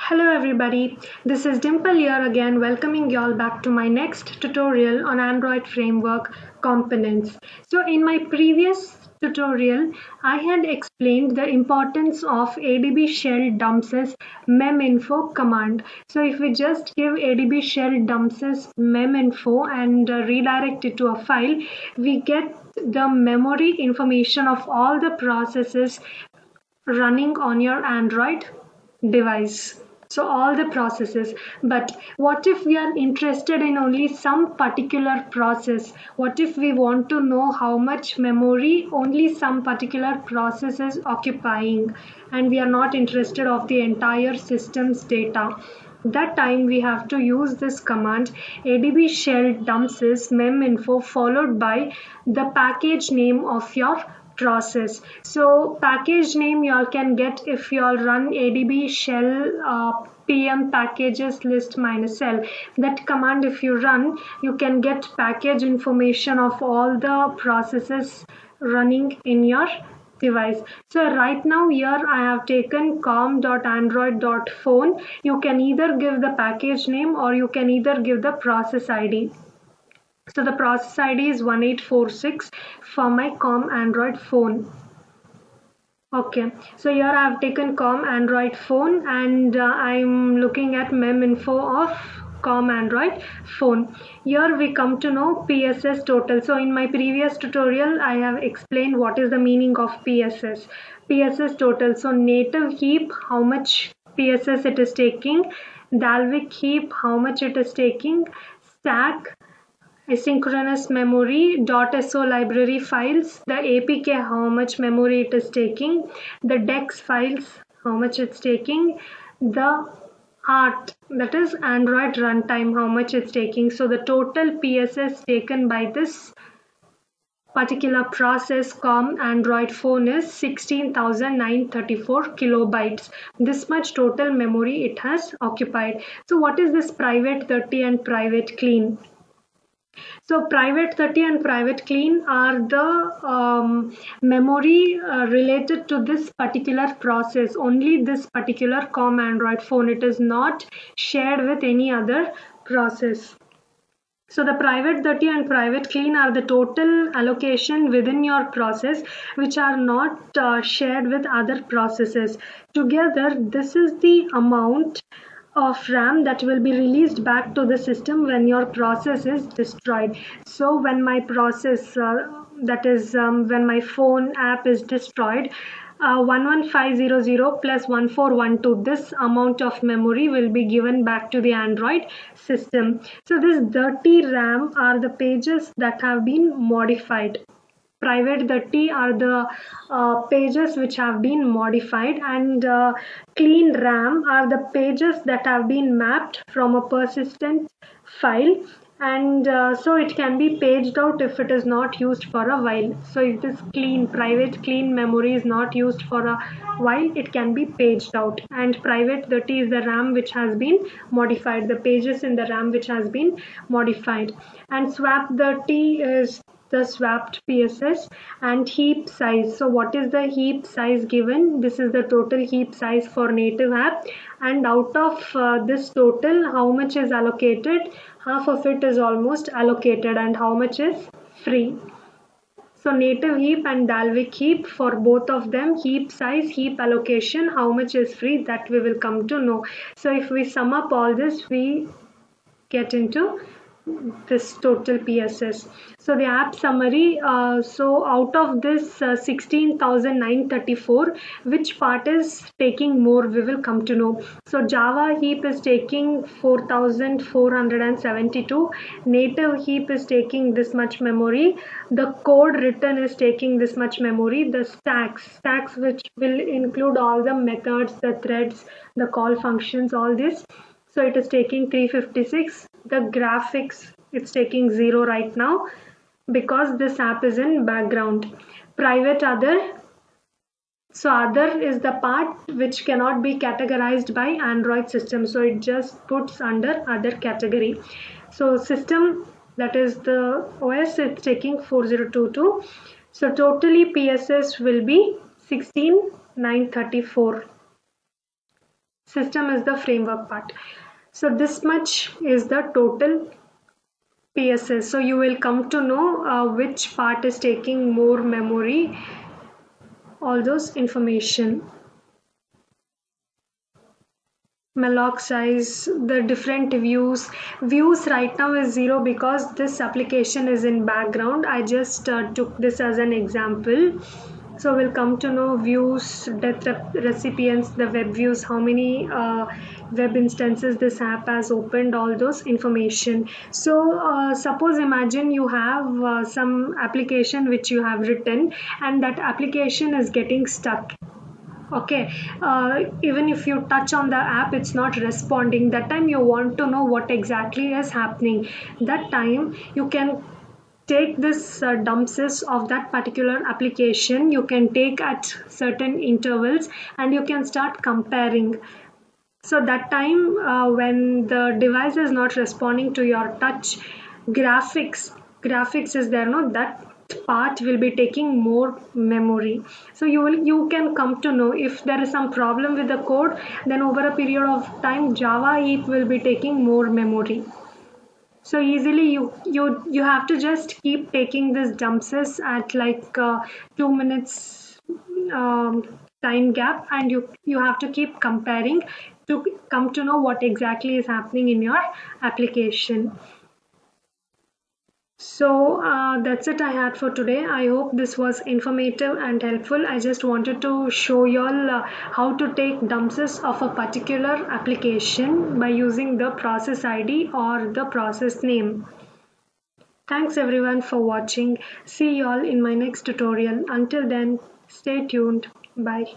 Hello everybody, this is Dimple here again welcoming y'all back to my next tutorial on Android Framework components. So in my previous tutorial, I had explained the importance of ADB shell dumps meminfo command. So if we just give ADB shell dumps meminfo and redirect it to a file, we get the memory information of all the processes running on your Android device. So all the processes. But what if we are interested in only some particular process? What if we want to know how much memory only some particular process is occupying and we are not interested of the entire system's data? That time we have to use this command adb shell dumps meminfo followed by the package name of your process. So package name you all can get if you all run adb shell pm packages list minus l. That command if you run, you can get package information of all the processes running in your device. So right now here I have taken com.android.phone. You can either give the package name or you can either give the process ID. So the process ID is 1846 for my COM Android phone. Okay, so here I have taken COM Android phone and I'm looking at meminfo of COM Android phone. Here we come to know PSS total. So in my previous tutorial, I have explained what is the meaning of PSS. PSS total. So native heap, how much PSS it is taking. Dalvik heap, how much it is taking. Stack, asynchronous memory .so library files, the apk how much memory it is taking, the dex files how much it's taking, the art that is Android runtime how much it's taking. So the total PSS taken by this particular process COM Android phone is 16,934 kilobytes. This much total memory it has occupied. So what is this private 30 and private clean? So private 30 and private clean are the memory related to this particular process, only this particular COM Android phone. It is not shared with any other process. So the private 30 and private clean are the total allocation within your process which are not shared with other processes. Together, this is the amount of RAM that will be released back to the system when your process is destroyed. So when my process, that is when my phone app is destroyed, 11500 plus 1412, this amount of memory will be given back to the Android system. So this dirty RAM are the pages that have been modified. Private 30 are the pages which have been modified, and clean RAM are the pages that have been mapped from a persistent file, and so it can be paged out if it is not used for a while. So if this private clean memory is not used for a while, it can be paged out. And private 30 is the RAM which has been modified, the pages in the RAM which has been modified. And swap 30 is the swapped PSS. And heap size. So what is the heap size given? This is the total heap size for native app, and out of this total, how much is allocated? Half of it is almost allocated, and how much is free? So native heap and Dalvik heap, for both of them, heap size, heap allocation, how much is free, that we will come to know. So if we sum up all this, we get into this total PSS. So the app summary, so out of this 16,934, which part is taking more, we will come to know. So Java heap is taking 4,472, native heap is taking this much memory, the code written is taking this much memory, the stacks which will include all the methods, the threads, the call functions, all this. So it is taking 356. The graphics, it's taking 0 right now because this app is in background. Private other. So other is the part which cannot be categorized by Android system. So it just puts under other category. So system, that is the OS, it's taking 4022. So totally PSS will be 16,934. System is the framework part. So this much is the total PSS. So you will come to know which part is taking more memory, all those information. Malloc size, the different views right now is 0 because this application is in background. I just took this as an example. So we'll come to know views, recipients, the web views, how many web instances this app has opened, all those information. So suppose imagine you have some application which you have written and that application is getting stuck. Okay, even if you touch on the app, it's not responding. That time you want to know what exactly is happening. That time you can take this dumps of that particular application. You can take at certain intervals and you can start comparing. So that time when the device is not responding to your touch, graphics is there, no, that part will be taking more memory. So you can come to know if there is some problem with the code, then over a period of time Java EEP will be taking more memory. So easily you have to just keep taking these dumps at like 2 minutes time gap, and you have to keep comparing to come to know what exactly is happening in your application. So that's it I had for today. I hope this was informative and helpful. I just wanted to show you all how to take dumps of a particular application by using the process ID or the process name. Thanks everyone for watching. See you all in my next tutorial. Until then, stay tuned. Bye.